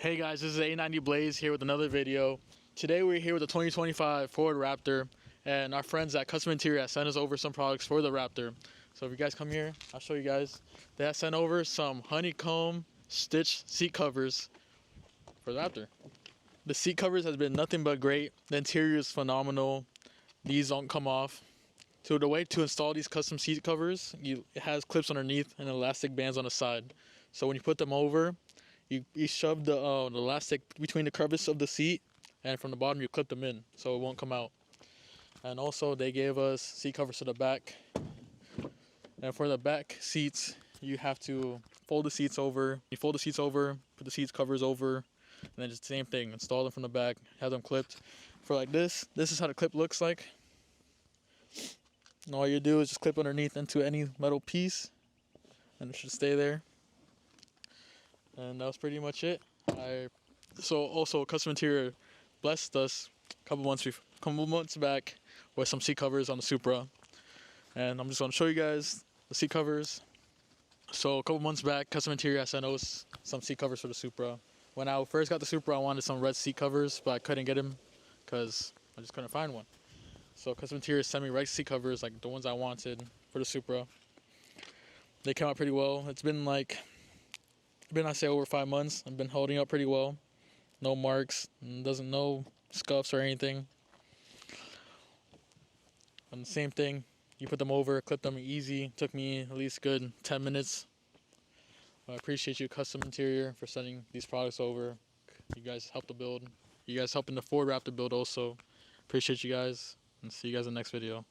Hey guys, this is A90 Blaze here with another video. Today we're here with the 2025 Ford Raptor, and our friends at Kustom Interior sent us over some products for the Raptor. So if you guys come here, I'll show you guys. They have sent over some honeycomb stitch seat covers for the Raptor. The seat covers has been nothing but great. The interior is phenomenal. These don't come off. So the way to install these custom seat covers, it has clips underneath and elastic bands on the side. So when you put them over, you shove the elastic between the crevice of the seat, and from the bottom you clip them in so it won't come out. And also they gave us seat covers to the back. And for the back seats, you have to fold the seats over. You fold the seats over, put the seats covers over, and then just the same thing. Install them from the back, have them clipped. For like this is how the clip looks like. And all you do is just clip underneath into any metal piece, and it should stay there. And that was pretty much it. So also Kustom Interior blessed us a couple months back with some seat covers on the Supra, and I'm just going to show you guys the seat covers. So a couple months back, Kustom Interior sent us some seat covers for the Supra. When I first got the Supra, I wanted some red seat covers, but I couldn't get them because I just couldn't find one. So Kustom Interior sent me red seat covers, like the ones I wanted for the Supra. They came out pretty well. It's been I say over 5 months. I've been holding up pretty well. No marks, no scuffs or anything. And the same thing, you put them over, clip them easy. Took me at least good 10 minutes. I appreciate you, Kustom Interior, for sending these products over. You guys helped the build. You guys helping the Ford Raptor build also. Appreciate you guys, and see you guys in the next video.